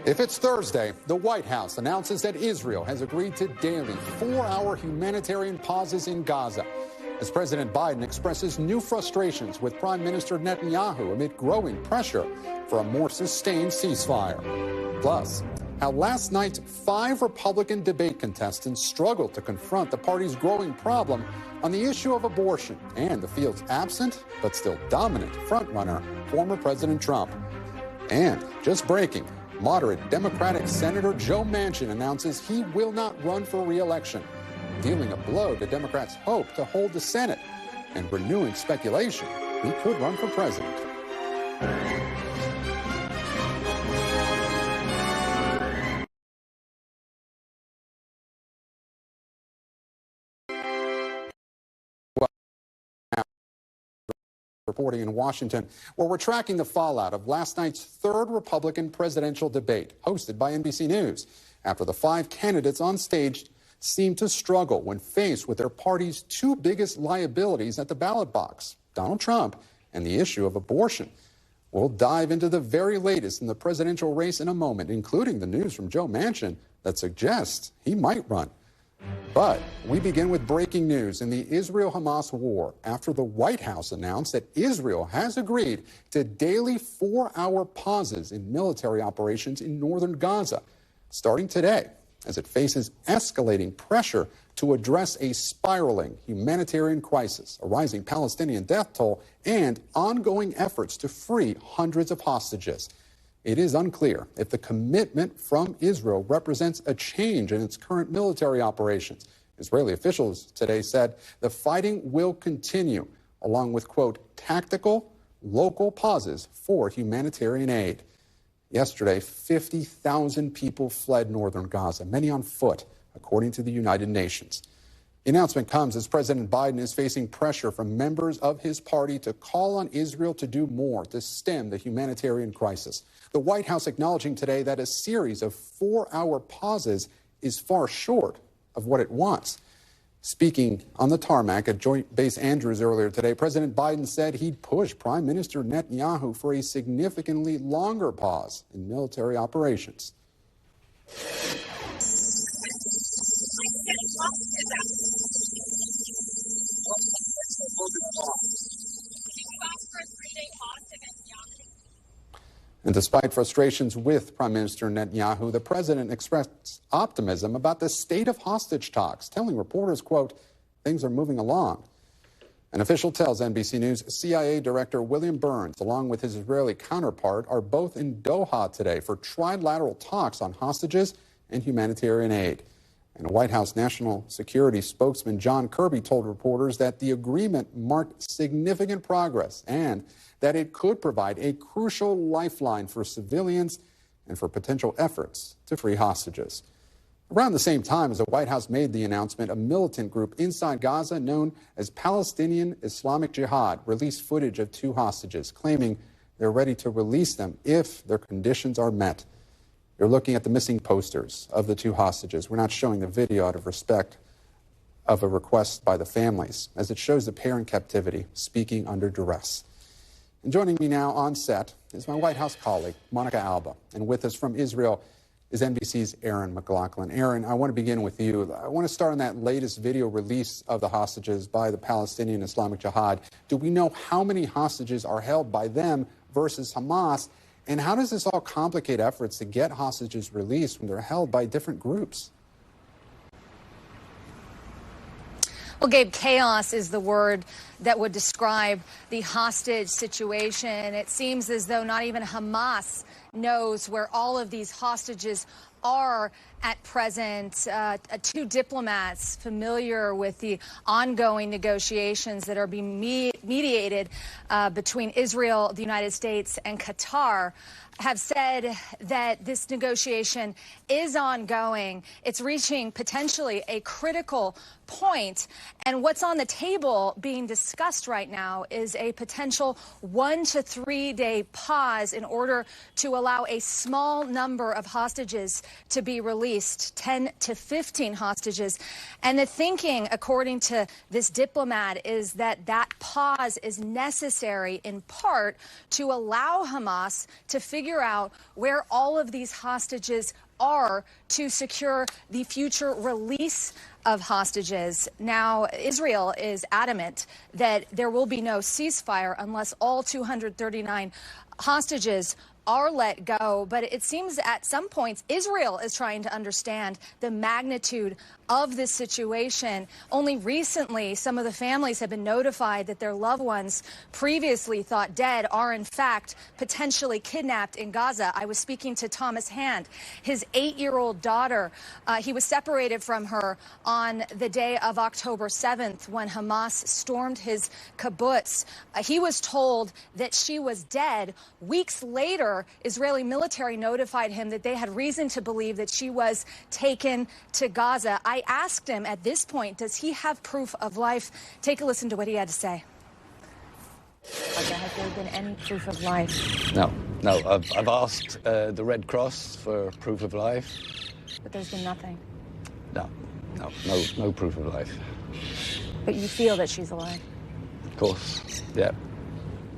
If it's Thursday, the White House announces that Israel has agreed to daily 4-hour humanitarian pauses in Gaza, as President Biden expresses new frustrations with Prime Minister Netanyahu amid growing pressure for a more sustained ceasefire. Plus, how last night 5 Republican debate contestants struggled to confront the party's growing problem on the issue of abortion and the field's absent but still dominant frontrunner, former President Trump. And just breaking, moderate Democratic Senator Joe Manchin announces he will not run for re-election, dealing a blow to Democrats' hope to hold the Senate and renewing speculation he could run for president. Reporting in Washington, where we're tracking the fallout of last night's third Republican presidential debate hosted by NBC News after the 5 candidates on stage seemed to struggle when faced with their party's 2 biggest liabilities at the ballot box, Donald Trump and the issue of abortion. We'll dive into the very latest in the presidential race in a moment, including the news from Joe Manchin that suggests he might run. But we begin with breaking news in the Israel-Hamas war after the White House announced that Israel has agreed to daily 4-hour pauses in military operations in northern Gaza, starting today, as it faces escalating pressure to address a spiraling humanitarian crisis, a rising Palestinian death toll, and ongoing efforts to free hundreds of hostages. It is unclear if the commitment from Israel represents a change in its current military operations. Israeli officials today said the fighting will continue, along with, quote, tactical, local pauses for humanitarian aid. Yesterday, 50,000 people fled northern Gaza, many on foot, according to the United Nations. The announcement comes as President Biden is facing pressure from members of his party to call on Israel to do more to stem the humanitarian crisis. The White House acknowledging today that a series of 4-hour pauses is far short of what it wants. Speaking on the tarmac at Joint Base Andrews earlier today, President Biden said he'd push Prime Minister Netanyahu for a significantly longer pause in military operations. And despite frustrations with Prime Minister Netanyahu, the president expressed optimism about the state of hostage talks, telling reporters, quote, things are moving along. An official tells NBC News CIA Director William Burns, along with his Israeli counterpart, are both in Doha today for trilateral talks on hostages and humanitarian aid. And a White House national security spokesman, John Kirby, told reporters that the agreement marked significant progress and that it could provide a crucial lifeline for civilians and for potential efforts to free hostages. Around the same time as the White House made the announcement, a militant group inside Gaza known as Palestinian Islamic Jihad released footage of 2 hostages, claiming they're ready to release them if their conditions are met. You're looking at the missing posters of the 2 hostages. We're not showing the video out of respect of a request by the families, as it shows the pair in captivity speaking under duress. And joining me now on set is my White House colleague, Monica Alba. And with us from Israel is NBC's Aaron McLaughlin. Aaron, I want to begin with you. I want to start on that latest video release of the hostages by the Palestinian Islamic Jihad. Do we know how many hostages are held by them versus Hamas? And how does this all complicate efforts to get hostages released when they're held by different groups? Well, Gabe, chaos is the word that would describe the hostage situation. It seems as though not even Hamas knows where all of these hostages are at present. 2 diplomats familiar with the ongoing negotiations that are being mediated between Israel, the United States, and Qatar have said that this negotiation is ongoing. It's reaching potentially a critical point. And what's on the table being discussed right now is a potential 1 to 3 day pause in order to allow a small number of hostages to be released, 10 to 15 hostages. And the thinking, according to this diplomat, is that that pause is necessary in part to allow Hamas to figure out where all of these hostages are to secure the future release of hostages. Now, Israel is adamant that there will be no ceasefire unless all 239 hostages are let go. But it seems at some points Israel is trying to understand the magnitude of this situation. Only recently, some of the families have been notified that their loved ones previously thought dead are in fact potentially kidnapped in Gaza. I was speaking to Thomas Hand, his 8-year-old daughter. He was separated from her on the day of October 7th when Hamas stormed his kibbutz. He was told that she was dead. Weeks later, Israeli military notified him that they had reason to believe that she was taken to Gaza. I asked him at this point, does he have proof of life? Take a listen to what he had to say. Has there been any proof of life? No. I've asked the Red Cross for proof of life. But there's been nothing? No proof of life. But you feel that she's alive? Of course, yeah.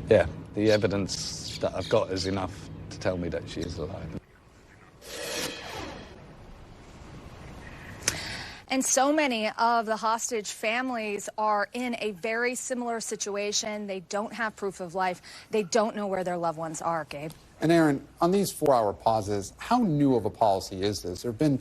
The evidence that I've got is enough to tell me that she is alive. And so many of the hostage families are in a very similar situation. They don't have proof of life. They don't know where their loved ones are, Gabe. And Aaron, on these 4-hour pauses, how new of a policy is this? There have been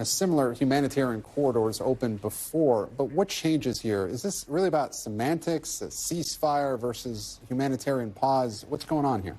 similar humanitarian corridors opened before, but what changes here? Is this really about semantics, a ceasefire versus humanitarian pause? What's going on here?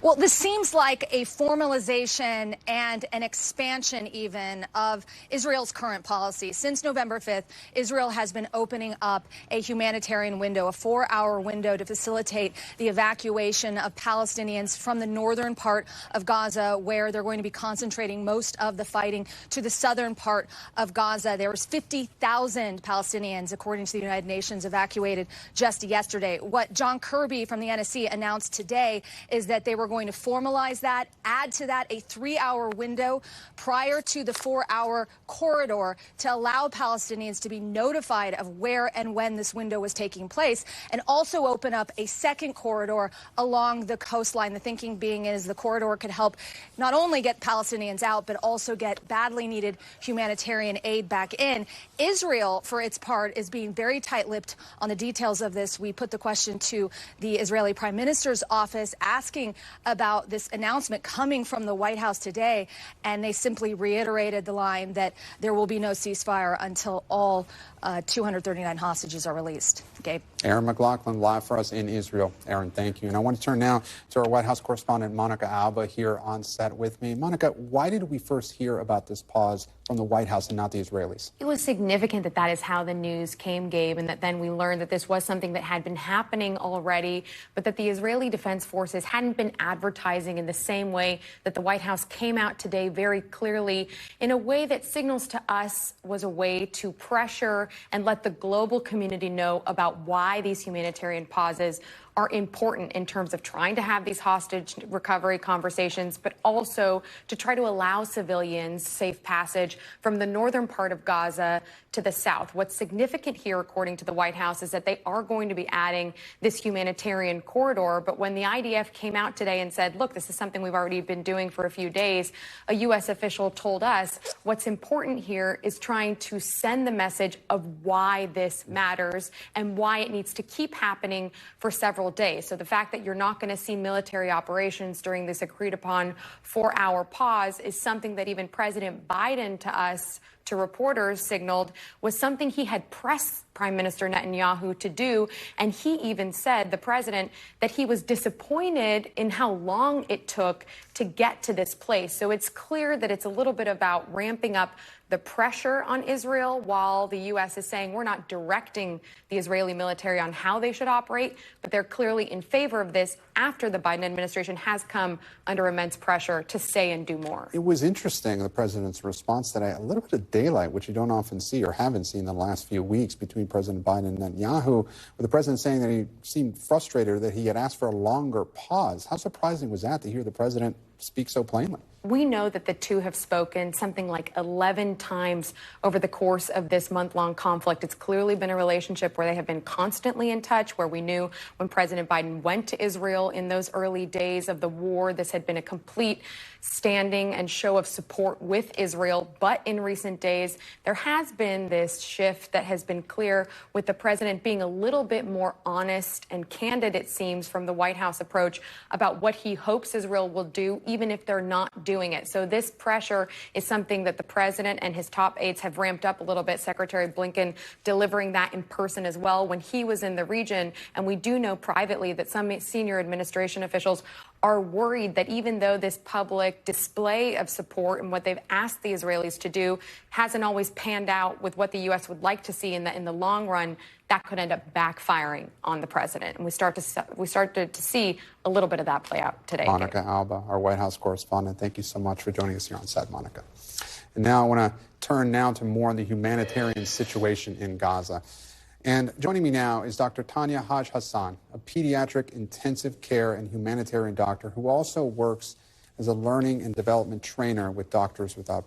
Well, this seems like a formalization and an expansion even of Israel's current policy. Since November 5th, Israel has been opening up a humanitarian window, a 4-hour window to facilitate the evacuation of Palestinians from the northern part of Gaza, where they're going to be concentrating most of the fighting, to the southern part of Gaza. There was 50,000 Palestinians, according to the United Nations, evacuated just yesterday. What John Kirby from the NSC announced today is that they were going to formalize that, add to that a 3-hour window prior to the 4-hour corridor to allow Palestinians to be notified of where and when this window was taking place, and also open up a second corridor along the coastline. The thinking being is the corridor could help not only get Palestinians out, but also get badly needed humanitarian aid back in. Israel, for its part, is being very tight-lipped on the details of this. We put the question to the Israeli Prime Minister's office asking about this announcement coming from the White House today, and they simply reiterated the line that there will be no ceasefire until all 239 hostages are released. Gabe. Aaron McLaughlin, live for us in Israel. Aaron, thank you. And I want to turn now to our White House correspondent, Monica Alba, here on set with me. Monica, why did we first hear about this pause from the White House and not the Israelis? It was significant that that is how the news came, Gabe, and that then we learned that this was something that had been happening already, but that the Israeli Defense Forces hadn't been advertising in the same way that the White House came out today very clearly in a way that signals to us was a way to pressure and let the global community know about why these humanitarian pauses are important in terms of trying to have these hostage recovery conversations, but also to try to allow civilians safe passage from the northern part of Gaza to the south. What's significant here, according to the White House, is that they are going to be adding this humanitarian corridor. But when the IDF came out today and said, look, this is something we've already been doing for a few days, a U.S. official told us what's important here is trying to send the message of why this matters and why it needs to keep happening for several days. So the fact that you're not going to see military operations during this agreed upon 4-hour pause is something that even President Biden to reporters signaled was something he had pressed Prime Minister Netanyahu to do. And he even said, the president, that he was disappointed in how long it took to get to this place. So it's clear that it's a little bit about ramping up the pressure on Israel while the U.S. is saying we're not directing the Israeli military on how they should operate, but they're clearly in favor of this after the Biden administration has come under immense pressure to say and do more. It was interesting, the president's response today, a little bit of daylight, which you don't often see or haven't seen in the last few weeks between President Biden and Netanyahu, with the president saying that he seemed frustrated that he had asked for a longer pause. How surprising was that to hear the president speak so plainly? We know that the two have spoken something like 11 times over the course of this month-long conflict. It's clearly been a relationship where they have been constantly in touch, where we knew when President Biden went to Israel in those early days of the war, this had been a complete standing and show of support with Israel. But in recent days, there has been this shift that has been clear, with the president being a little bit more honest and candid, it seems, from the White House approach about what he hopes Israel will do, even if they're not doing it. So this pressure is something that the president and his top aides have ramped up a little bit. Secretary Blinken delivering that in person as well when he was in the region. And we do know privately that some senior administration officials are worried that even though this public display of support and what they've asked the Israelis to do hasn't always panned out with what the U.S. would like to see in the long run, that could end up backfiring on the president. And we started to see a little bit of that play out today. Monica Alba, our White House correspondent, thank you so much for joining us here on set, Monica. And now I want to turn to more on the humanitarian situation in Gaza. And joining me now is Dr. Tanya Haj Hassan, a pediatric intensive care and humanitarian doctor who also works as a learning and development trainer with Doctors Without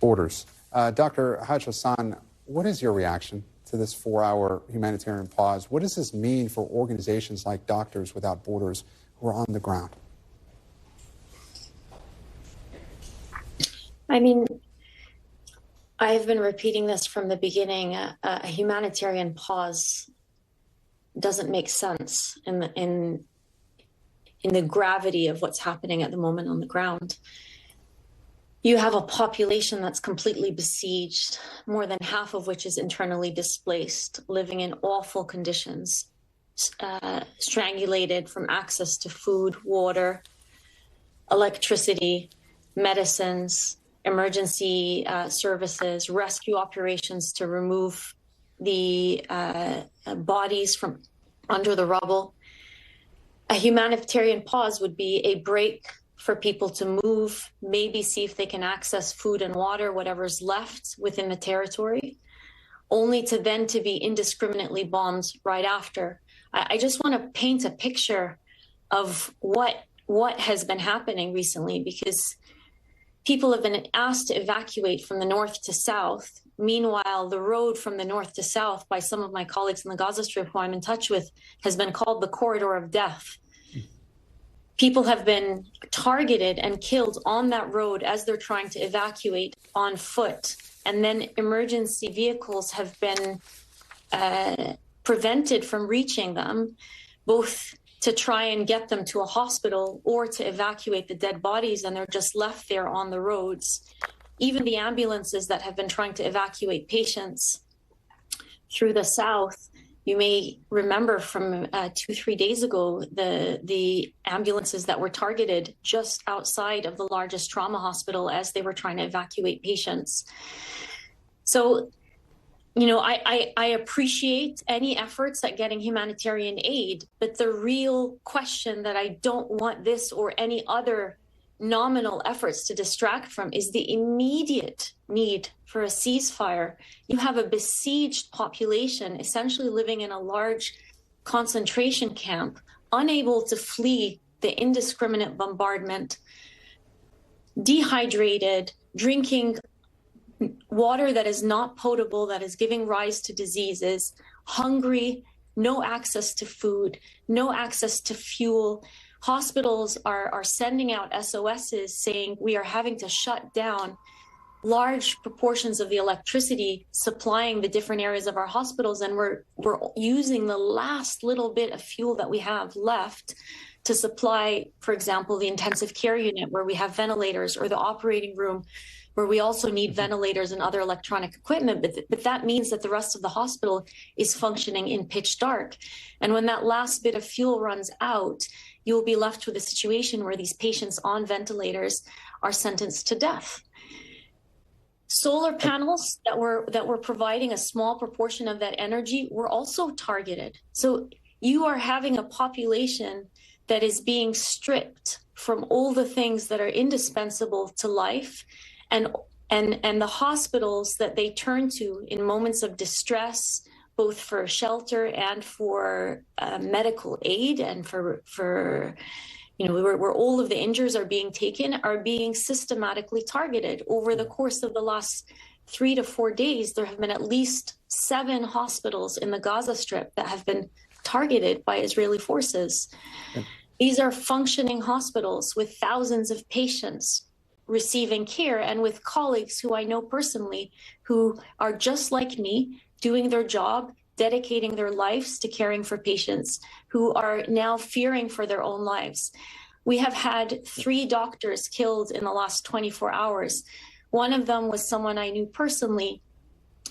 Borders. Dr. Haj Hassan, what is your reaction to this 4-hour humanitarian pause? What does this mean for organizations like Doctors Without Borders who are on the ground? I mean, I've been repeating this from the beginning. A humanitarian pause doesn't make sense in the gravity of what's happening at the moment on the ground. You have a population that's completely besieged, more than half of which is internally displaced, living in awful conditions, strangulated from access to food, water, electricity, medicines, emergency services, rescue operations to remove the bodies from under the rubble. A humanitarian pause would be a break for people to move, maybe see if they can access food and water, whatever's left within the territory, only to then to be indiscriminately bombed right after. I just want to paint a picture of what has been happening recently, because people have been asked to evacuate from the north to south. Meanwhile, the road from the north to south, by some of my colleagues in the Gaza Strip who I'm in touch with, has been called the corridor of death. People have been targeted and killed on that road as they're trying to evacuate on foot. And then emergency vehicles have been prevented from reaching them, both to try and get them to a hospital or to evacuate the dead bodies, and they're just left there on the roads. Even the ambulances that have been trying to evacuate patients through the south, you may remember from 2-3 days ago, the ambulances that were targeted just outside of the largest trauma hospital as they were trying to evacuate patients. So, you know, I appreciate any efforts at getting humanitarian aid, but the real question that I don't want this or any other nominal efforts to distract from is the immediate need for a ceasefire. You have a besieged population essentially living in a large concentration camp, unable to flee the indiscriminate bombardment, dehydrated, drinking water that is not potable, that is giving rise to diseases, hungry, no access to food, no access to fuel. Hospitals are sending out SOSs saying we are having to shut down large proportions of the electricity supplying the different areas of our hospitals, and we're using the last little bit of fuel that we have left to supply, for example, the intensive care unit where we have ventilators, or the operating room where we also need ventilators and other electronic equipment. But that means that the rest of the hospital is functioning in pitch dark. And when that last bit of fuel runs out, you'll be left with a situation where these patients on ventilators are sentenced to death. Solar panels that were providing a small proportion of that energy were also targeted. So you are having a population that is being stripped from all the things that are indispensable to life, and And the hospitals that they turn to in moments of distress, both for shelter and for medical aid and for where all of the injuries are being taken, are being systematically targeted. Over the course of the last 3 to 4 days, there have been at least 7 hospitals in the Gaza Strip that have been targeted by Israeli forces. These are functioning hospitals with thousands of patients receiving care, and with colleagues who I know personally who are just like me, doing their job, dedicating their lives to caring for patients who are now fearing for their own lives. We have had 3 doctors killed in the last 24 hours. One of them was someone I knew personally.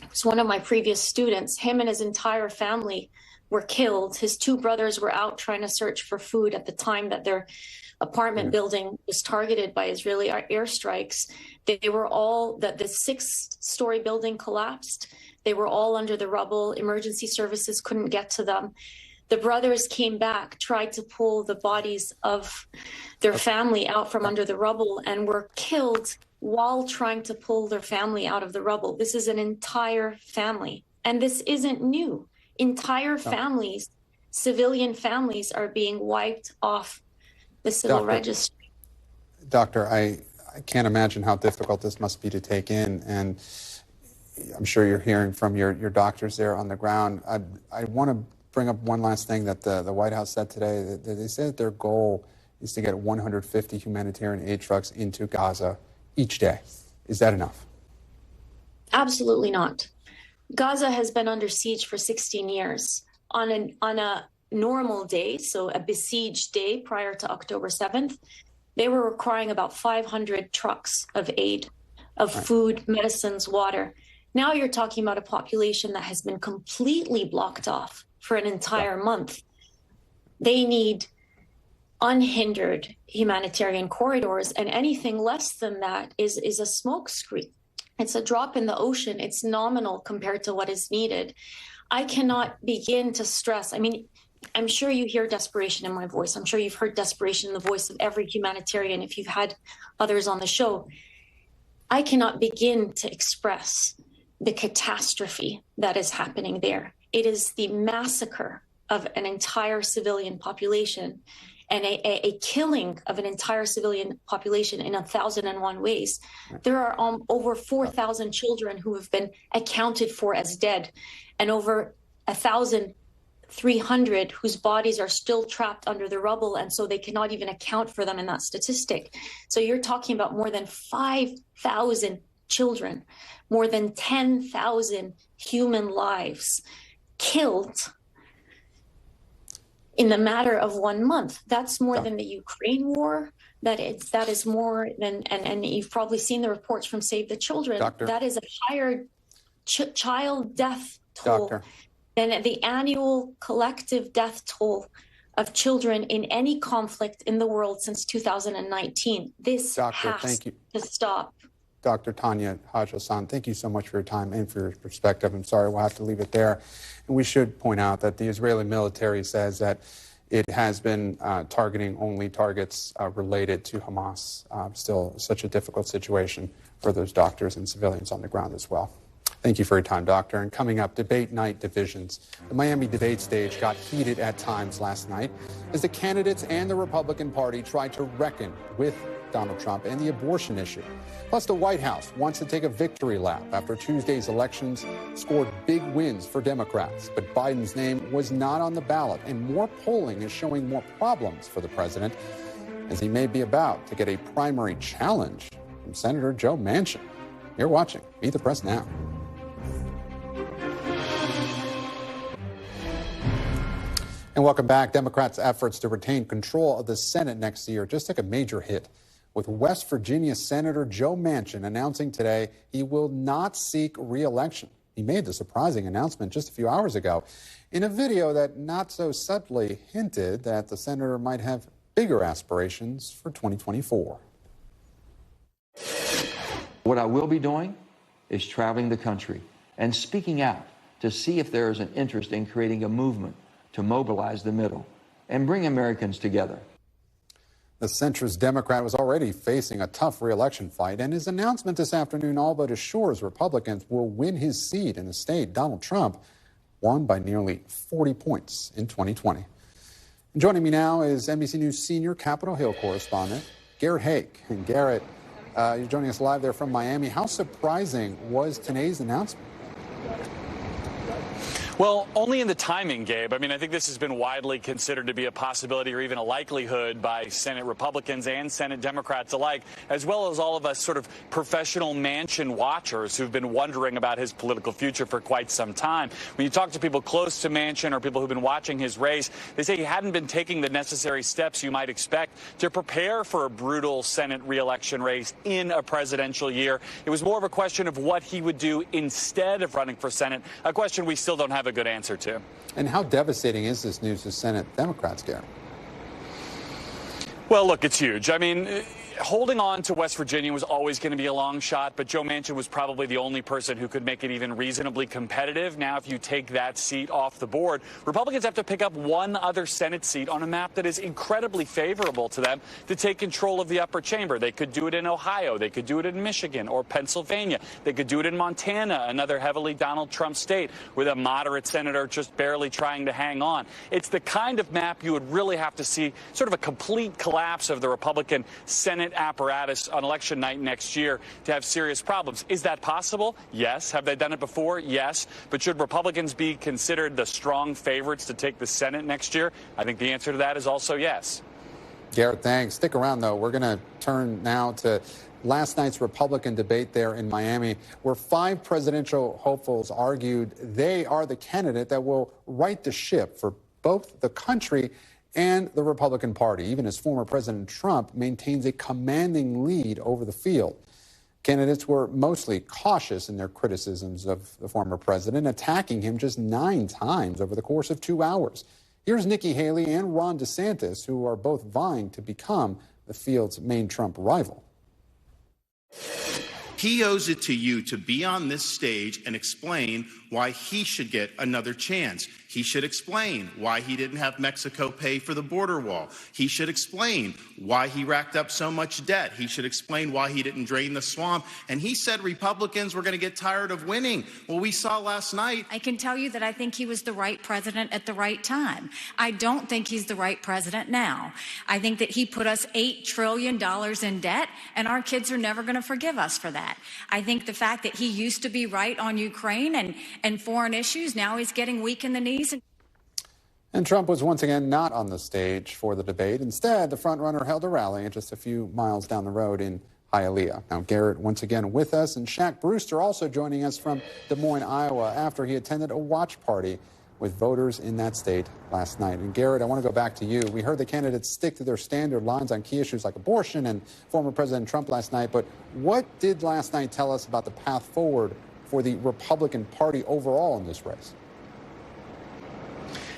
It was one of my previous students. Him and his entire family were killed. His 2 brothers were out trying to search for food at the time that their apartment building was targeted by Israeli airstrikes. They were all, the 6-story building collapsed. They were all under the rubble. Emergency services couldn't get to them. The brothers came back, tried to pull the bodies of their family out from under the rubble, and were killed while trying to pull their family out of the rubble. This is an entire family, and this isn't new. Entire families, civilian families, are being wiped off the civil registry. Doctor, I can't imagine how difficult this must be to take in, and I'm sure you're hearing from your doctors there on the ground. I want to bring up one last thing that the White House said today. That they said that their goal is to get 150 humanitarian aid trucks into Gaza each day. Is that enough? Absolutely not. Gaza has been under siege for 16 years. On a normal day, so a besieged day prior to October 7th, they were requiring about 500 trucks of aid, of food, medicines, water. Now you're talking about a population that has been completely blocked off for an entire month. They need unhindered humanitarian corridors, and anything less than that is a smokescreen. It's a drop in the ocean. It's nominal compared to what is needed. I cannot begin to stress. I mean, I'm sure you hear desperation in my voice. I'm sure you've heard desperation in the voice of every humanitarian if you've had others on the show. I cannot begin to express the catastrophe that is happening there. It is the massacre of an entire civilian population and a killing of an entire civilian population in 1,001 ways. There are over 4,000 children who have been accounted for as dead, and over 1,300 whose bodies are still trapped under the rubble, and so they cannot even account for them in that statistic. So you're talking about more than 5,000 children, more than 10,000 human lives killed in the matter of 1 month. That's more than the Ukraine war. That is more than, and you've probably seen the reports from Save the Children. That is a higher child death toll than the annual collective death toll of children in any conflict in the world since 2019. This has to stop. Dr. Tanya Haj-Hassan, thank you so much for your time and for your perspective. I'm sorry, we'll have to leave it there. And we should point out that the Israeli military says that it has been targeting only targets related to Hamas. Still such a difficult situation for those doctors and civilians on the ground as well. Thank you for your time, Doctor. And coming up, debate night divisions. The Miami debate stage got heated at times last night as the candidates and the Republican Party tried to reckon with Donald Trump and the abortion issue. Plus, the White House wants to take a victory lap after Tuesday's elections scored big wins for Democrats. But Biden's name was not on the ballot, and more polling is showing more problems for the president as he may be about to get a primary challenge from Senator Joe Manchin. You're watching Meet the Press Now. And welcome back. Democrats' efforts to retain control of the Senate next year just took a major hit, with West Virginia Senator Joe Manchin announcing today he will not seek re-election. He made the surprising announcement just a few hours ago in a video that not so subtly hinted that the senator might have bigger aspirations for 2024. What I will be doing is traveling the country and speaking out to see if there is an interest in creating a movement to mobilize the middle and bring Americans together. The centrist Democrat was already facing a tough reelection fight, and his announcement this afternoon all but assures Republicans will win his seat in the state Donald Trump won by nearly 40 points in 2020. And joining me now is NBC News senior Capitol Hill correspondent Garrett Haake. And Garrett, you're joining us live there from Miami. How surprising was today's announcement? Well, only in the timing, Gabe. I mean, I think this has been widely considered to be a possibility or even a likelihood by Senate Republicans and Senate Democrats alike, as well as all of us sort of professional Manchin watchers who've been wondering about his political future for quite some time. When you talk to people close to Manchin or people who've been watching his race, they say he hadn't been taking the necessary steps you might expect to prepare for a brutal Senate reelection race in a presidential year. It was more of a question of what he would do instead of running for Senate, a question we still don't have a good answer to. And how devastating is this news to Senate Democrats, Garrett? Well, look, it's huge. I mean, holding on to West Virginia was always going to be a long shot, but Joe Manchin was probably the only person who could make it even reasonably competitive. Now, if you take that seat off the board, Republicans have to pick up one other Senate seat on a map that is incredibly favorable to them to take control of the upper chamber. They could do it in Ohio. They could do it in Michigan or Pennsylvania. They could do it in Montana, another heavily Donald Trump state with a moderate senator just barely trying to hang on. It's the kind of map you would really have to see sort of a complete collapse of the Republican Senate apparatus on election night next year to have serious problems. Is that possible? Yes. Have they done it before? Yes. But should Republicans be considered the strong favorites to take the Senate next year? I think the answer to that is also yes. Garrett, thanks. Stick around, though. We're going to turn now to last night's Republican debate there in Miami, where 5 presidential hopefuls argued they are the candidate that will right the ship for both the country and the Republican Party, even as former President Trump maintains a commanding lead over the field. Candidates were mostly cautious in their criticisms of the former president, attacking him just 9 times over the course of 2 hours. Here's Nikki Haley and Ron DeSantis, who are both vying to become the field's main Trump rival. He owes it to you to be on this stage and explain why he should get another chance. He should explain why he didn't have Mexico pay for the border wall. He should explain why he racked up so much debt. He should explain why he didn't drain the swamp. And he said Republicans were going to get tired of winning. Well, we saw last night. I can tell you that I think he was the right president at the right time. I don't think he's the right president now. I think that he put us $8 trillion in debt, and our kids are never going to forgive us for that. I think the fact that he used to be right on Ukraine and foreign issues, now he's getting weak in the knees. And Trump was once again not on the stage for the debate. Instead, the frontrunner held a rally just a few miles down the road in Hialeah. Now, Garrett once again with us, and Shaq Brewster also joining us from Des Moines, Iowa, after he attended a watch party with voters in that state last night. And Garrett, I want to go back to you. We heard the candidates stick to their standard lines on key issues like abortion and former President Trump last night. But what did last night tell us about the path forward for the Republican Party overall in this race?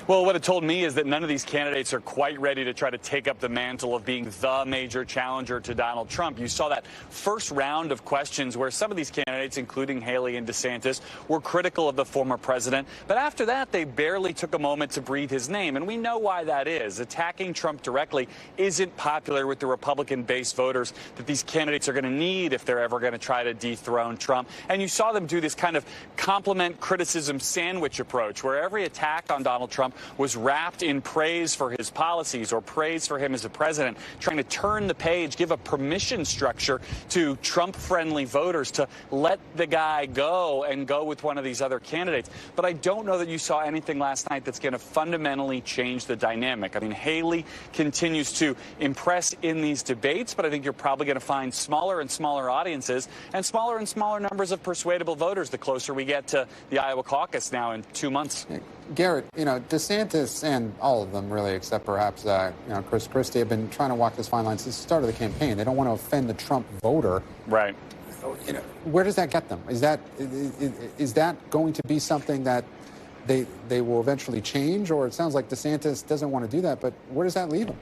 Well, what it told me is that none of these candidates are quite ready to try to take up the mantle of being the major challenger to Donald Trump. You saw that first round of questions where some of these candidates, including Haley and DeSantis, were critical of the former president. But after that, they barely took a moment to breathe his name. And we know why that is. Attacking Trump directly isn't popular with the Republican-based voters that these candidates are going to need if they're ever going to try to dethrone Trump. And you saw them do this kind of compliment criticism sandwich approach, where every attack on Donald Trump was wrapped in praise for his policies or praise for him as a president, trying to turn the page, give a permission structure to Trump-friendly voters to let the guy go and go with one of these other candidates. But I don't know that you saw anything last night that's going to fundamentally change the dynamic. I mean, Haley continues to impress in these debates, but I think you're probably going to find smaller and smaller audiences and smaller numbers of persuadable voters the closer we get to the Iowa caucus now in 2 months. Garrett, DeSantis and all of them really, except perhaps, Christie, have been trying to walk this fine line since the start of the campaign. They don't want to offend the Trump voter. Right. Where does that get them? Is that going to be something that they will eventually change? Or it sounds like DeSantis doesn't want to do that, but where does that leave them?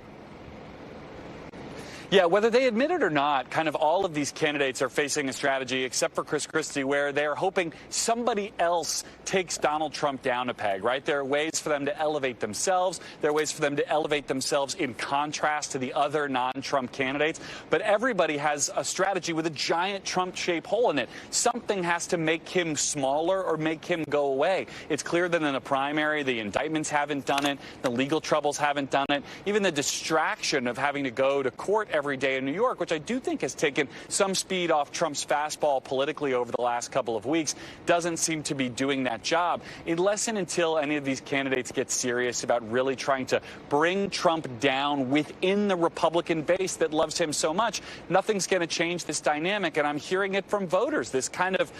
Yeah, whether they admit it or not, kind of all of these candidates are facing a strategy, except for Christie, where they're hoping somebody else takes Donald Trump down a peg, right? There are ways for them to elevate themselves. There are ways for them to elevate themselves in contrast to the other non-Trump candidates. But everybody has a strategy with a giant Trump-shaped hole in it. Something has to make him smaller or make him go away. It's clear that in a primary, the indictments haven't done it. The legal troubles haven't done it. Even the distraction of having to go to court every day in New York, which I do think has taken some speed off Trump's fastball politically over the last couple of weeks, doesn't seem to be doing that job. Unless and until any of these candidates get serious about really trying to bring Trump down within the Republican base that loves him so much, nothing's going to change this dynamic. And I'm hearing it from voters, this kind of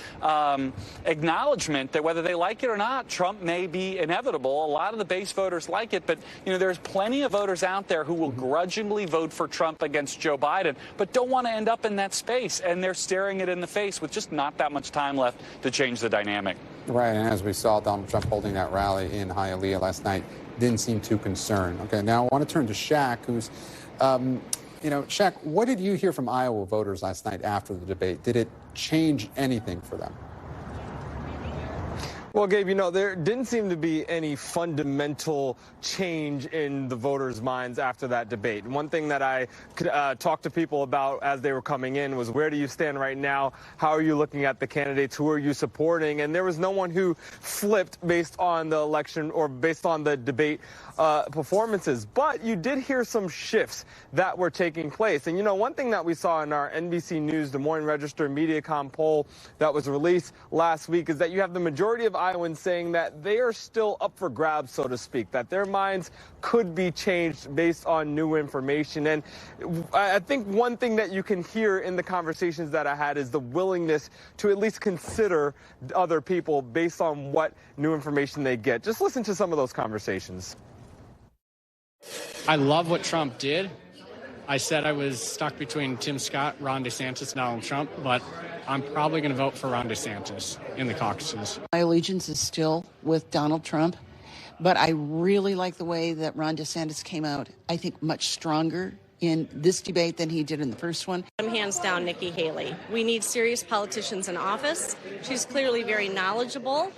acknowledgement that whether they like it or not, Trump may be inevitable. A lot of the base voters like it, but there's plenty of voters out there who will grudgingly vote for Trump against Joe Biden, but don't want to end up in that space, and they're staring it in the face with just not that much time left to change the dynamic. Right, and as we saw Donald Trump holding that rally in Hialeah last night, didn't seem too concerned. Okay, now I want to turn to Shaq, who's, Shaq, what did you hear from Iowa voters last night after the debate? Did it change anything for them? Well, Gabe, there didn't seem to be any fundamental change in the voters' minds after that debate. One thing that I talked to people about as they were coming in was, where do you stand right now? How are you looking at the candidates? Who are you supporting? And there was no one who flipped based on the election or based on the debate performances. But you did hear some shifts that were taking place. And, one thing that we saw in our NBC News Des Moines Register MediaCom poll that was released last week is that you have the majority of Iowans saying that they are still up for grabs, so to speak, that their minds could be changed based on new information. And I think one thing that you can hear in the conversations that I had is the willingness to at least consider other people based on what new information they get. Just listen to some of those conversations. I love what Trump did. I said I was stuck between Tim Scott, Ron DeSantis, and Donald Trump, but I'm probably going to vote for Ron DeSantis in the caucuses. My allegiance is still with Donald Trump, but I really like the way that Ron DeSantis came out, I think, much stronger in this debate than he did in the first one. I'm hands down Nikki Haley. We need serious politicians in office. She's clearly very knowledgeable,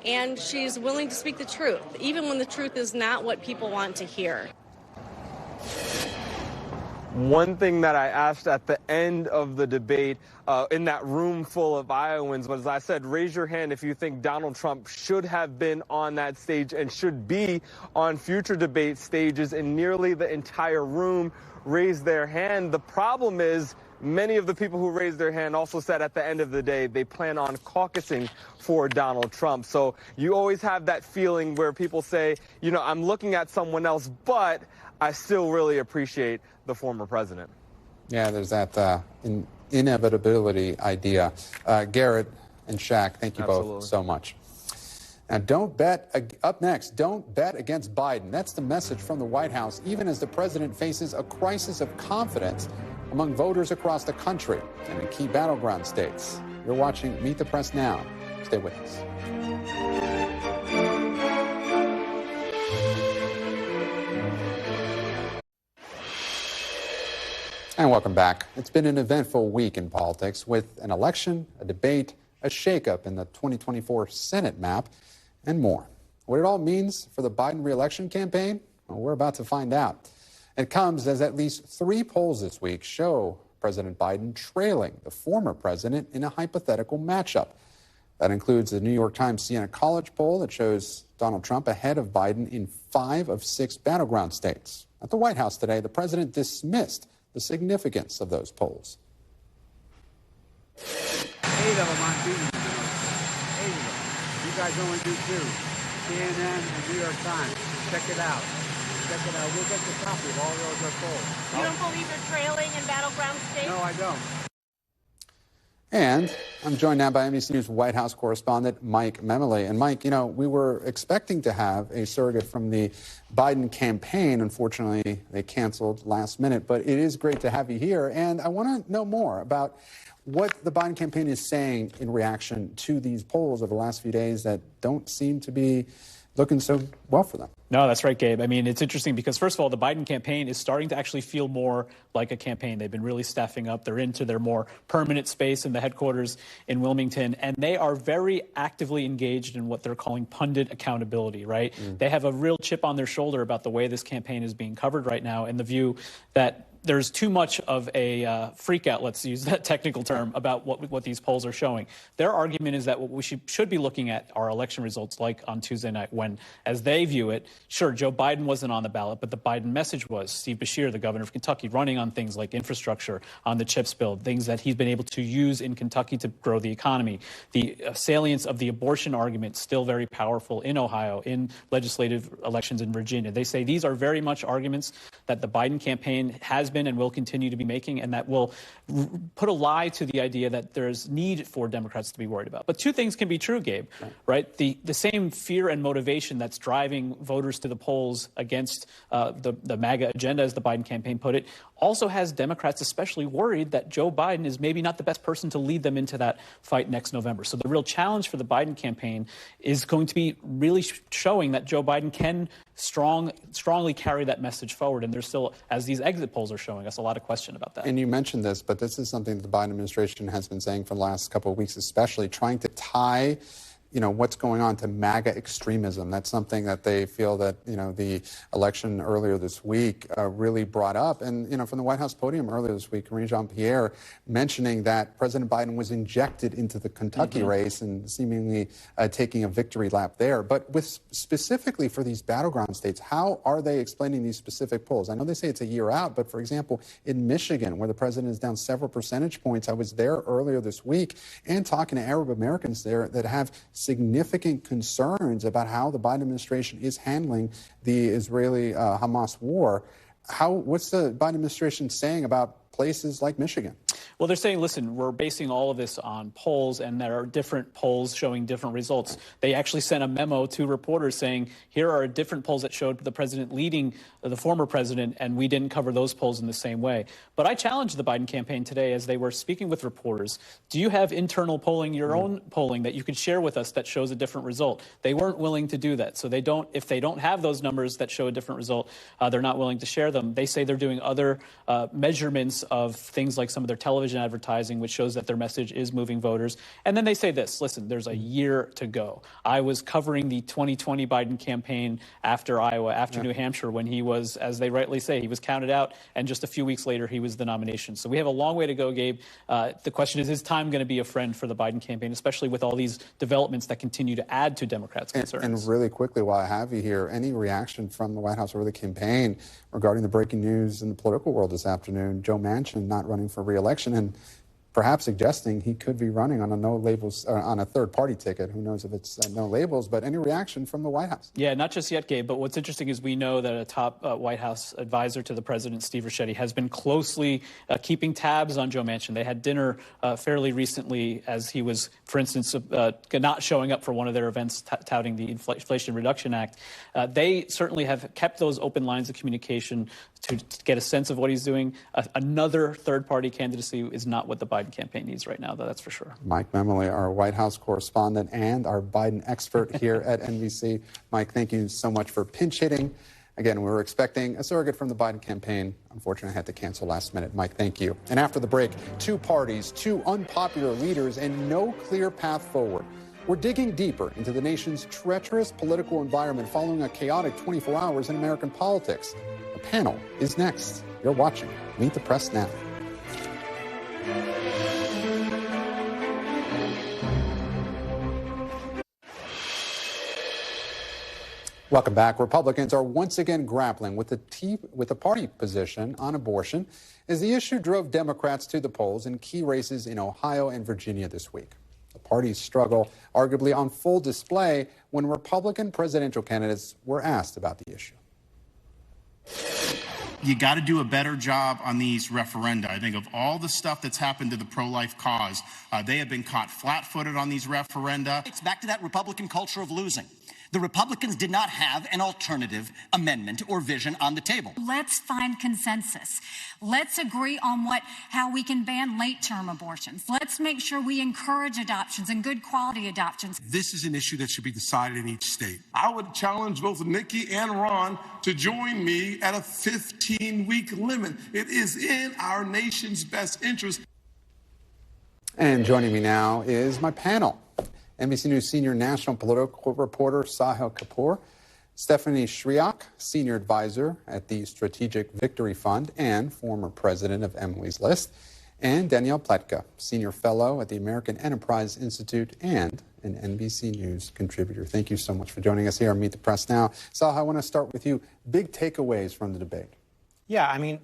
and she's willing to speak the truth, even when the truth is not what people want to hear. One thing that I asked at the end of the debate in that room full of Iowans was, I said, raise your hand if you think Donald Trump should have been on that stage and should be on future debate stages, and nearly the entire room raised their hand. The problem is, many of the people who raised their hand also said at the end of the day they plan on caucusing for Donald Trump. So you always have that feeling where people say, I'm looking at someone else, but I still really appreciate the former president. Yeah, there's that inevitability idea. Garrett and Shaq, thank you both so much. Now, up next, don't bet against Biden. That's the message from the White House, even as the president faces a crisis of confidence among voters across the country and in key battleground states. You're watching Meet the Press Now. Stay with us. And welcome back. It's been an eventful week in politics with an election, a debate, a shakeup in the 2024 Senate map, and more. What it all means for the Biden reelection campaign? Well, we're about to find out. It comes as at least 3 polls this week show President Biden trailing the former president in a hypothetical matchup. That includes the New York Times Siena College poll that shows Donald Trump ahead of Biden in 5 of 6 battleground states. At the White House today, the president dismissed the significance of those polls. 8 of them I'm beating. 8 of them. You guys only do 2. CNN and New York Times. Check it out. Check it out. We'll get the copy of all those polls. You don't believe you're trailing in battleground states? No, I don't. And I'm joined now by NBC News White House correspondent Mike Memoli. And Mike, we were expecting to have a surrogate from the Biden campaign. Unfortunately, they canceled last minute. But it is great to have you here. And I want to know more about what the Biden campaign is saying in reaction to these polls over the last few days that don't seem to be looking so well for them. No, that's right, Gabe. I mean, it's interesting because, first of all, the Biden campaign is starting to actually feel more like a campaign. They've been really staffing up. They're into their more permanent space in the headquarters in Wilmington, and they are very actively engaged in what they're calling pundit accountability, right? They have a real chip on their shoulder about the way this campaign is being covered right now, and the view that there's too much of a freak out, let's use that technical term, about what these polls are showing. Their argument is that what we should be looking at are election results like on Tuesday night when, as they view it, sure, Joe Biden wasn't on the ballot, but the Biden message was Steve Beshear, the governor of Kentucky, running on things like infrastructure, on the CHIPS bill, things that he's been able to use in Kentucky to grow the economy. The salience of the abortion argument still very powerful in Ohio, in legislative elections in Virginia. They say these are very much arguments that the Biden campaign has been and will continue to be making, and that will put a lie to the idea that there's need for Democrats to be worried about. But two things can be true, Gabe, right? The same fear and motivation that's driving voters to the polls against the MAGA agenda, as the Biden campaign put it, also has Democrats especially worried that Joe Biden is maybe not the best person to lead them into that fight next November. So the real challenge for the Biden campaign is going to be really showing that Joe Biden can strongly carry that message forward. And there's still, as these exit polls are showing us, a lot of question about that. And you mentioned this, but this is something that the Biden administration has been saying for the last couple of weeks, especially trying to tie what's going on to MAGA extremism. That's something that they feel that, the election earlier this week really brought up. And, from the White House podium earlier this week, Karine Jean-Pierre mentioning that President Biden was injected into the Kentucky race and seemingly taking a victory lap there. But specifically for these battleground states, how are they explaining these specific polls? I know they say it's a year out, but for example, in Michigan, where the president is down several percentage points, I was there earlier this week and talking to Arab Americans there that have significant concerns about how the Biden administration is handling the Israeli-Hamas war. What's the Biden administration saying about places like Michigan? Well, they're saying, listen, we're basing all of this on polls, and there are different polls showing different results. They actually sent a memo to reporters saying, here are different polls that showed the president leading the former president, and we didn't cover those polls in the same way. But I challenged the Biden campaign today as they were speaking with reporters. Do you have internal polling, your own polling, that you could share with us that shows a different result? They weren't willing to do that. So if they don't have those numbers that show a different result, they're not willing to share them. They say they're doing other measurements of things like some of their television advertising, which shows that their message is moving voters. And then they say this, listen, there's a year to go. I was covering the 2020 Biden campaign after Iowa, after New Hampshire, when he was, as they rightly say, he was counted out, and just a few weeks later, he was the nomination. So we have a long way to go, Gabe. The question is time going to be a friend for the Biden campaign, especially with all these developments that continue to add to Democrats' concerns? And really quickly, while I have you here, any reaction from the White House or the campaign regarding the breaking news in the political world this afternoon, Joe Manchin not running for re-election, and perhaps suggesting he could be running on a no labels on a third party ticket. Who knows if it's no labels, but any reaction from the White House? Yeah, not just yet, Gabe, but what's interesting is we know that a top White House advisor to the president, Steve Ricchetti, has been closely keeping tabs on Joe Manchin. They had dinner fairly recently as he was, for instance, not showing up for one of their events touting the Inflation Reduction Act. They certainly have kept those open lines of communication to get a sense of what he's doing. Another third-party candidacy is not what the Biden campaign needs right now, though, that's for sure. Mike Memoli, our White House correspondent and our Biden expert here at NBC. Mike, thank you so much for pinch hitting. Again, we were expecting a surrogate from the Biden campaign. Unfortunately, I had to cancel last minute. Mike, thank you. And after the break, two parties, two unpopular leaders, and no clear path forward. We're digging deeper into the nation's treacherous political environment following a chaotic 24 hours in American politics. The panel is next. You're watching Meet the Press Now. Welcome back. Republicans are once again grappling with the party position on abortion as the issue drove Democrats to the polls in key races in Ohio and Virginia this week. The party's struggle arguably on full display when Republican presidential candidates were asked about the issue. You got to do a better job on these referenda. I think of all the stuff that's happened to the pro-life cause, they have been caught flat-footed on these referenda. It's back to that Republican culture of losing. The Republicans did not have an alternative amendment or vision on the table. Let's find consensus. Let's agree on how we can ban late-term abortions. Let's make sure we encourage adoptions and good quality adoptions. This is an issue that should be decided in each state. I would challenge both Nikki and Ron to join me at a 15-week limit. It is in our nation's best interest. And joining me now is my panel. NBC News senior national political reporter Sahil Kapur, Stephanie Schriock, senior advisor at the Strategic Victory Fund and former president of Emily's List, and Danielle Pletka, senior fellow at the American Enterprise Institute and an NBC News contributor. Thank you so much for joining us here on Meet the Press Now. Sahil, I want to start with you. Big takeaways from the debate. Yeah, I mean,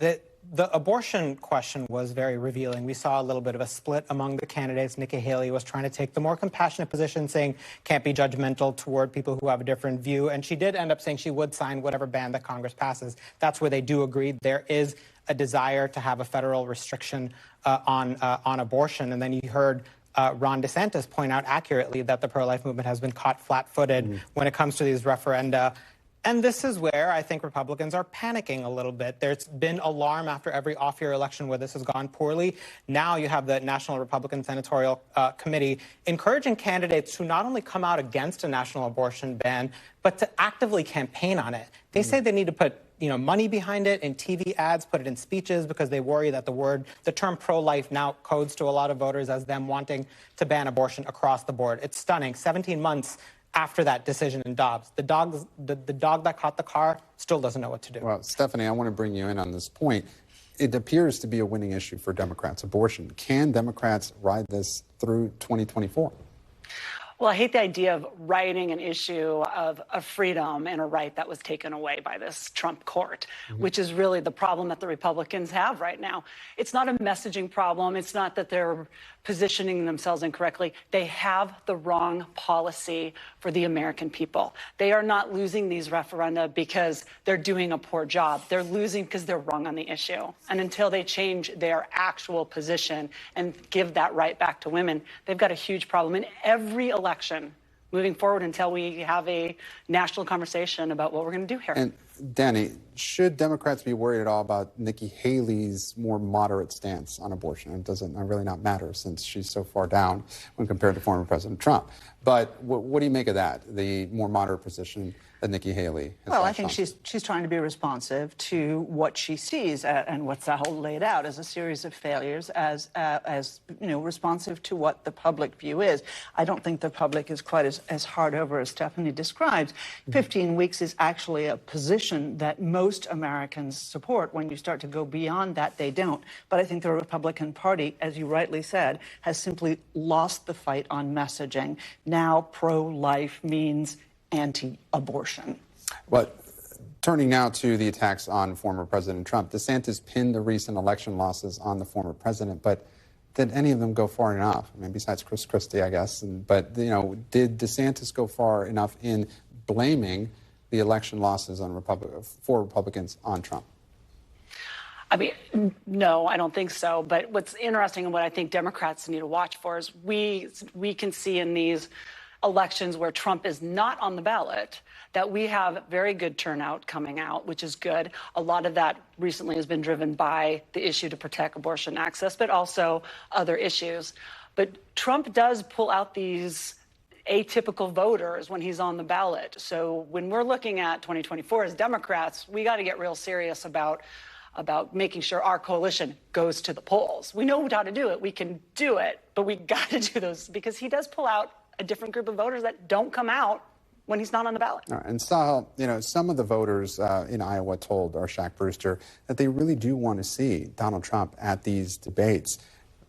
the abortion question was very revealing. We saw a little bit of a split among the candidates. Nikki Haley was trying to take the more compassionate position, saying can't be judgmental toward people who have a different view. And she did end up saying she would sign whatever ban that Congress passes. That's where they do agree. There is a desire to have a federal restriction on abortion. And then you heard Ron DeSantis point out accurately that the pro-life movement has been caught flat-footed when it comes to these referenda. And this is where I think Republicans are panicking a little bit. There's been alarm after every off-year election where this has gone poorly. Now you have the National Republican Senatorial Committee encouraging candidates to not only come out against a national abortion ban, but to actively campaign on it. They say they need to put money behind it in TV ads, put it in speeches, because they worry that the term pro-life now codes to a lot of voters as them wanting to ban abortion across the board. It's stunning. 17 months after that decision in Dobbs. The dog that caught the car still doesn't know what to do. Well, Stephanie, I want to bring you in on this point. It appears to be a winning issue for Democrats, abortion. Can Democrats ride this through 2024? Well, I hate the idea of riding an issue of freedom and a right that was taken away by this Trump court, which is really the problem that the Republicans have right now. It's not a messaging problem. It's not that they're positioning themselves incorrectly. They have the wrong policy for the American people. They are not losing these referenda because they're doing a poor job. They're losing because they're wrong on the issue. And until they change their actual position and give that right back to women, they've got a huge problem in every election moving forward until we have a national conversation about what we're going to do here. And Danny, should Democrats be worried at all about Nikki Haley's more moderate stance on abortion? It doesn't really not matter since she's so far down when compared to former President Trump. But what do you make of that, the more moderate position that Nikki Haley has? Well, I think she's trying to be responsive to what she sees and what Sahil laid out as a series of failures, as responsive to what the public view is. I don't think the public is quite as hard over as Stephanie describes. 15 weeks is actually a position that most Americans support. When you start to go beyond that, they don't. But I think the Republican Party, as you rightly said, has simply lost the fight on messaging. Now pro-life means anti-abortion. But turning now to the attacks on former President Trump, DeSantis pinned the recent election losses on the former president, but did any of them go far enough? I mean, besides Christie, I guess. But did DeSantis go far enough in blaming the election losses on for Republicans on Trump? I mean, no, I don't think so. But what's interesting and what I think Democrats need to watch for is we can see in these elections where Trump is not on the ballot that we have very good turnout coming out, which is good. A lot of that recently has been driven by the issue to protect abortion access, but also other issues. But Trump does pull out these atypical voters when he's on the ballot. So when we're looking at 2024 as Democrats, we got to get real serious about making sure our coalition goes to the polls. We know how to do it. We can do it, but we got to do those because he does pull out a different group of voters that don't come out when he's not on the ballot. All right. And Sahil, some of the voters in Iowa told our Shaq Brewster that they really do want to see Donald Trump at these debates.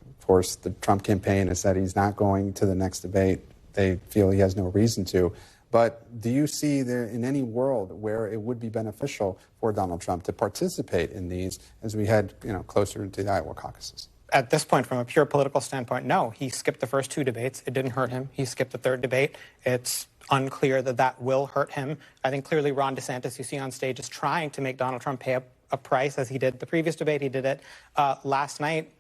Of course, the Trump campaign has said he's not going to the next debate. They feel he has no reason to. But do you see there in any world where it would be beneficial for Donald Trump to participate in these as we head closer into the Iowa caucuses? At this point, from a pure political standpoint, no. He skipped the first two debates. It didn't hurt him. He skipped the third debate. It's unclear that will hurt him. I think clearly Ron DeSantis, you see on stage, is trying to make Donald Trump pay a price, as he did the previous debate. He did it last night.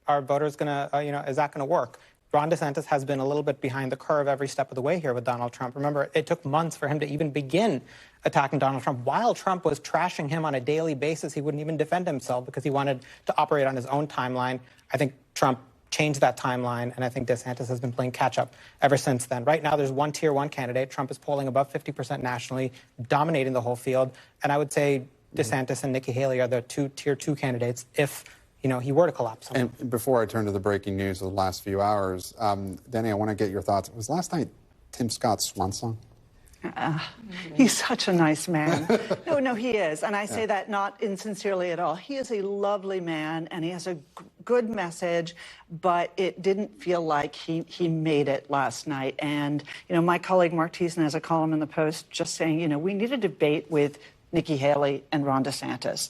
Are voters going to, is that going to work? Ron DeSantis has been a little bit behind the curve every step of the way here with Donald Trump. Remember, it took months for him to even begin attacking Donald Trump. While Trump was trashing him on a daily basis, he wouldn't even defend himself because he wanted to operate on his own timeline. I think Trump changed that timeline, and I think DeSantis has been playing catch-up ever since then. Right now, there's one Tier 1 candidate. Trump is polling above 50% nationally, dominating the whole field. And I would say DeSantis and Nikki Haley are the two Tier 2 candidates if he were to collapse. And before I turn to the breaking news of the last few hours, Danny, I want to get your thoughts. Was last night Tim Scott's swan song? He's such a nice man. No, he is. And I say that not insincerely at all. He is a lovely man, and he has a good message, but it didn't feel like he made it last night. And, my colleague Mark Thiessen has a column in the Post just saying, we need a debate with Nikki Haley and Ron DeSantis.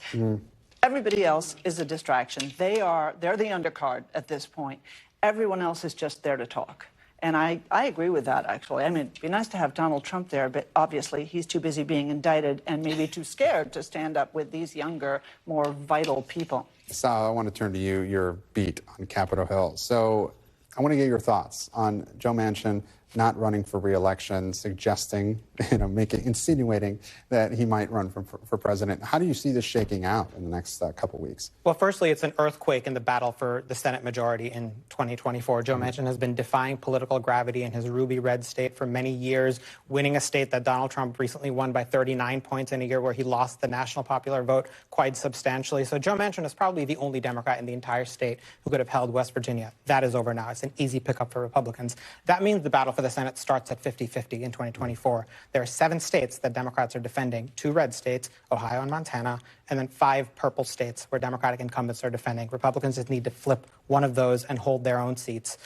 Everybody else is a distraction. They're the undercard at this point. Everyone else is just there to talk. And I agree with that, actually. I mean, it'd be nice to have Donald Trump there, but obviously he's too busy being indicted and maybe too scared to stand up with these younger, more vital people. Sal, I want to turn to you, your beat on Capitol Hill. So I want to get your thoughts on Joe Manchin not running for re-election, suggesting, insinuating that he might run for president. How do you see this shaking out in the next couple weeks? Well, firstly, it's an earthquake in the battle for the Senate majority in 2024. Joe Manchin has been defying political gravity in his ruby red state for many years, winning a state that Donald Trump recently won by 39 points in a year where he lost the national popular vote quite substantially. So Joe Manchin is probably the only Democrat in the entire state who could have held West Virginia. That is over now. It's an easy pickup for Republicans. That means the battle for the Senate starts at 50-50 in 2024. There are 7 states that Democrats are defending, 2 red states, Ohio and Montana, and then 5 purple states where Democratic incumbents are defending. Republicans just need to flip one of those and hold their own seats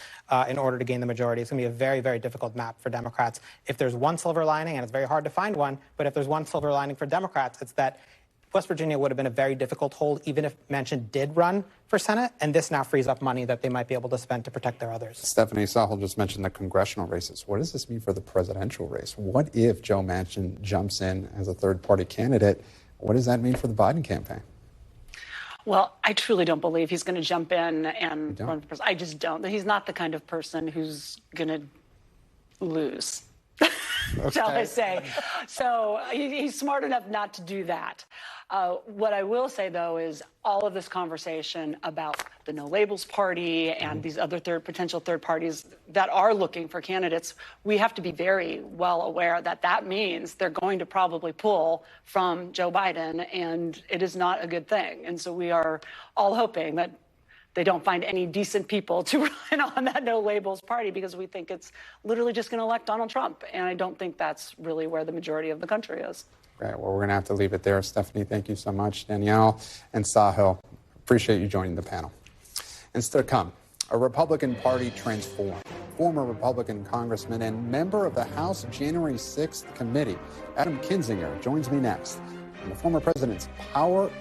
in order to gain the majority. It's going to be a very, very difficult map for Democrats. If there's one silver lining, and it's very hard to find one, but if there's one silver lining for Democrats, it's that West Virginia would have been a very difficult hold even if Manchin did run for Senate, and this now frees up money that they might be able to spend to protect their others. Stephanie, Sahil just mentioned the congressional races. What does this mean for the presidential race? What if Joe Manchin jumps in as a third-party candidate? What does that mean for the Biden campaign? Well, I truly don't believe he's going to jump in and run for president. I just don't. He's not the kind of person who's going to lose. Okay. Shall I say. So he's smart enough not to do that. What I will say, though, is all of this conversation about the No Labels Party and these other potential third parties that are looking for candidates, we have to be very well aware that that means they're going to probably pull from Joe Biden, and it is not a good thing. And so we are all hoping that they don't find any decent people to run on that No Labels Party, because we think it's literally just going to elect Donald Trump. And I don't think that's really where the majority of the country is. Right. Well, we're going to have to leave it there. Stephanie, thank you so much. Danielle and Sahil, appreciate you joining the panel. And still to come, a Republican Party transformed. Former Republican Congressman and member of the House January 6th Committee, Adam Kinzinger, joins me next. On the former president's power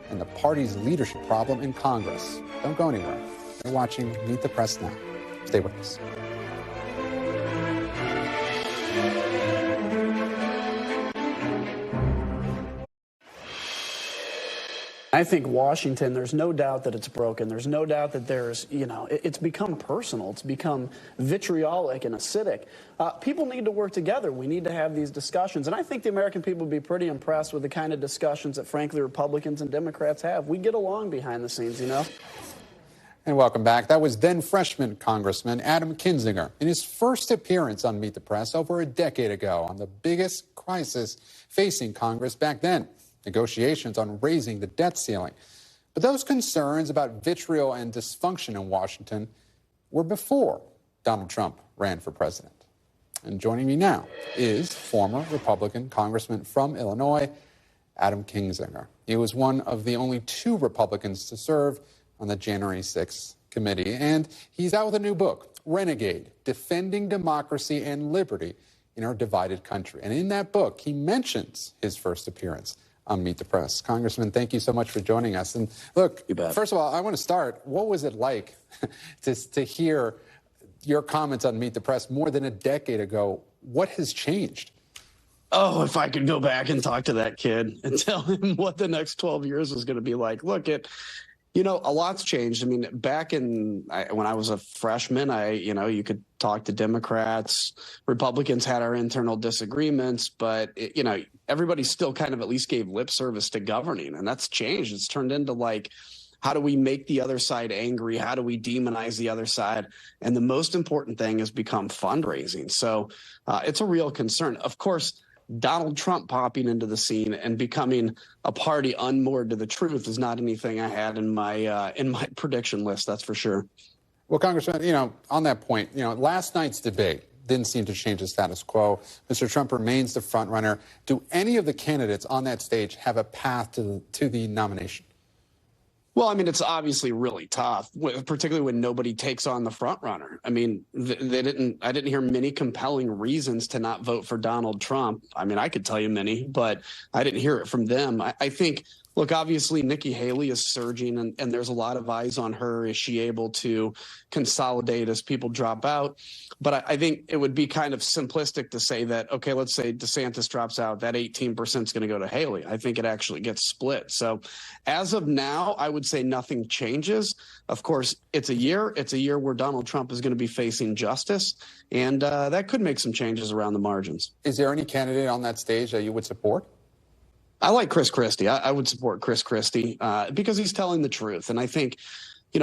and the party's leadership problem in Congress. Don't go anywhere. You're watching Meet the Press Now. Stay with us. I think Washington, there's no doubt that it's broken. There's no doubt that there's, it's become personal. It's become vitriolic and acidic. People need to work together. We need to have these discussions. And I think the American people would be pretty impressed with the kind of discussions that, frankly, Republicans and Democrats have. We get along behind the scenes, And welcome back. That was then freshman Congressman Adam Kinzinger in his first appearance on Meet the Press over a decade ago on the biggest crisis facing Congress back then. Negotiations on raising the debt ceiling. But those concerns about vitriol and dysfunction in Washington were before Donald Trump ran for president. And joining me now is former Republican Congressman from Illinois, Adam Kinzinger. He was one of the only 2 Republicans to serve on the January 6th committee. And he's out with a new book, Renegade, Defending Democracy and Liberty in Our Divided Country. And in that book, he mentions his first appearance on Meet the Press. Congressman, thank you so much for joining us. And look, first of all, I want to start. What was it like to hear your comments on Meet the Press more than a decade ago? What has changed? Oh, if I could go back and talk to that kid and tell him what the next 12 years was going to be like. Look, You know, a lot's changed. I mean, back when I was a freshman, you could talk to Democrats. Republicans had our internal disagreements, but, everybody still kind of at least gave lip service to governing. And that's changed. It's turned into like, how do we make the other side angry? How do we demonize the other side? And the most important thing has become fundraising. So it's a real concern. Of course, Donald Trump popping into the scene and becoming a party unmoored to the truth is not anything I had in my prediction list. That's for sure. Well, Congressman, on that point, last night's debate didn't seem to change the status quo. Mr. Trump remains the front runner. Do any of the candidates on that stage have a path to the nomination? Well, I mean, it's obviously really tough, particularly when nobody takes on the front runner. I mean, I didn't hear many compelling reasons to not vote for Donald Trump. I mean, I could tell you many, but I didn't hear it from them. I think, look, obviously Nikki Haley is surging and there's a lot of eyes on her. Is she able to consolidate as people drop out? But I think it would be kind of simplistic to say that, okay, let's say DeSantis drops out, that 18% is going to go to Haley. I think it actually gets split. So as of now, I would say nothing changes. Of course, it's a year where Donald Trump is going to be facing justice, and that could make some changes around the margins. Is there any candidate on that stage that you would support? I like Chris Christie. I would support Chris Christie because he's telling the truth. And I think,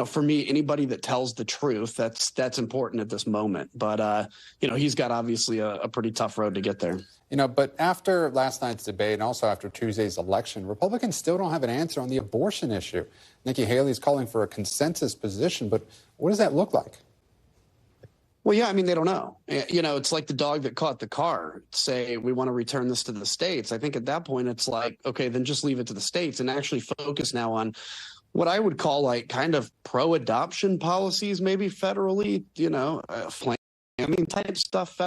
for me, anybody that tells the truth, that's important at this moment. But, he's got obviously a pretty tough road to get there. But after last night's debate and also after Tuesday's election, Republicans still don't have an answer on the abortion issue. Nikki Haley is calling for a consensus position, but what does that look like? Well, yeah, I mean, they don't know. It's like the dog that caught the car. Say, we want to return this to the states. I think at that point, it's like, okay, then just leave it to the states and actually focus now on what I would call like kind of pro-adoption policies, maybe federally, flaming type stuff.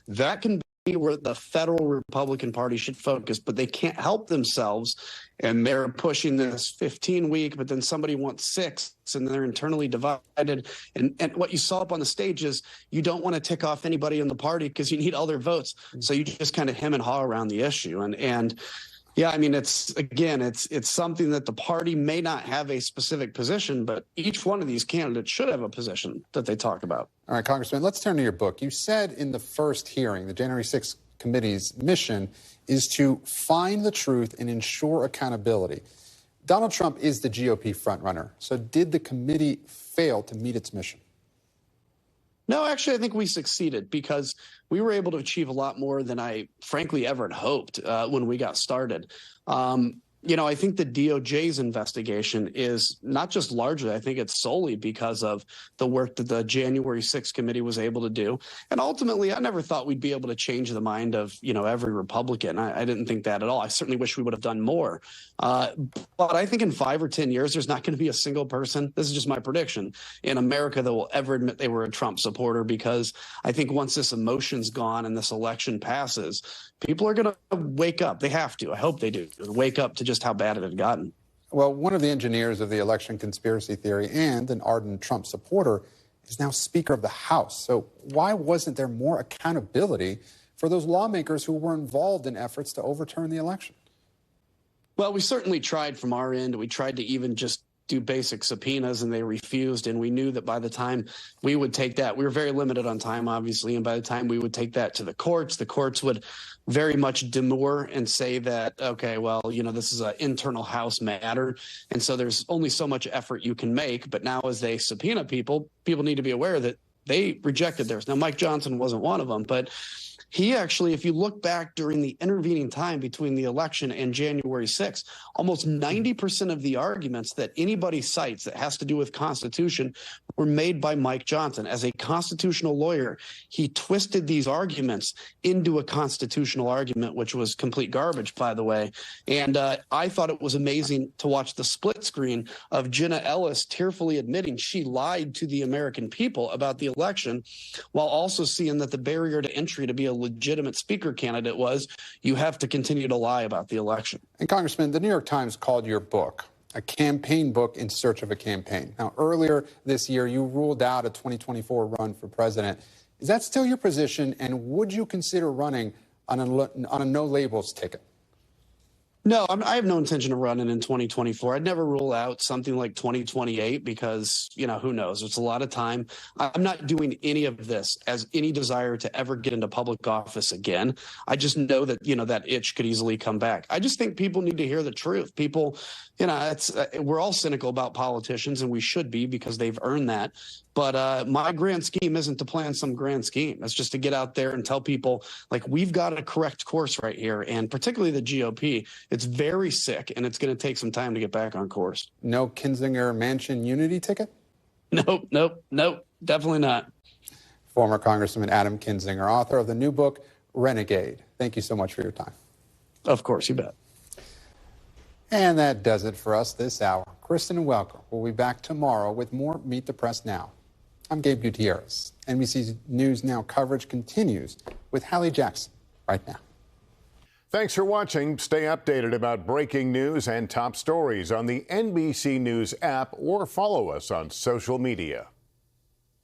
That can be where the federal Republican Party should focus, but they can't help themselves. And they're pushing this 15-week, but then somebody wants 6, and they're internally divided. And what you saw up on the stage is you don't want to tick off anybody in the party because you need all their votes. So you just kind of hem and haw around the issue. And yeah, I mean, it's something that the party may not have a specific position, but each one of these candidates should have a position that they talk about. All right, Congressman, let's turn to your book. You said in the first hearing, the January 6th committee's mission is to find the truth and ensure accountability. Donald Trump is the GOP frontrunner. So did the committee fail to meet its mission? No, actually, I think we succeeded because we were able to achieve a lot more than I frankly ever had hoped when we got started. I think the DOJ's investigation is not just largely, I think it's solely because of the work that the January 6th committee was able to do. And ultimately, I never thought we'd be able to change the mind of, every Republican. I didn't think that at all. I certainly wish we would have done more. But I think in 5 or 10 years, there's not going to be a single person, this is just my prediction, in America that will ever admit they were a Trump supporter, because I think once this emotion's gone and this election passes, people are going to wake up. They have to. I hope they do. Wake up to just how bad it had gotten. Well, one of the engineers of the election conspiracy theory and an ardent Trump supporter is now Speaker of the House. So why wasn't there more accountability for those lawmakers who were involved in efforts to overturn the election? Well, we certainly tried from our end. We tried to even just do basic subpoenas, and they refused. And we knew that by the time we would take that, we were very limited on time, obviously. And by the time we would take that to the courts would very much demur and say that, okay, well, this is an internal House matter. And so there's only so much effort you can make. But now as they subpoena people need to be aware that they rejected theirs. Now, Mike Johnson wasn't one of them, but he actually, if you look back during the intervening time between the election and January 6th, almost 90% of the arguments that anybody cites that has to do with Constitution were made by Mike Johnson. As a constitutional lawyer, he twisted these arguments into a constitutional argument, which was complete garbage, by the way. And I thought it was amazing to watch the split screen of Jenna Ellis tearfully admitting she lied to the American people about the election, while also seeing that the barrier to entry to be a legitimate speaker candidate was you have to continue to lie about the election. And Congressman, the New York Times called your book a campaign book in search of a campaign. Now, earlier this year, you ruled out a 2024 run for president. Is that still your position? And would you consider running on a no labels ticket? No, I have no intention of running in 2024. I'd never rule out something like 2028 because, who knows? It's a lot of time. I'm not doing any of this as any desire to ever get into public office again. I just know that, that itch could easily come back. I just think people need to hear the truth. People, we're all cynical about politicians, and we should be because they've earned that. But my grand scheme isn't to plan some grand scheme. It's just to get out there and tell people, like, we've got a correct course right here. And particularly the GOP, it's very sick, and it's going to take some time to get back on course. No Kinzinger Manchin unity ticket? Nope, definitely not. Former Congressman Adam Kinzinger, author of the new book, Renegade. Thank you so much for your time. Of course, you bet. And that does it for us this hour. Kristen and Welker will be back tomorrow with more Meet the Press Now. I'm Gabe Gutierrez. NBC News Now coverage continues with Hallie Jackson right now. Thanks for watching. Stay updated about breaking news and top stories on the NBC News app or follow us on social media.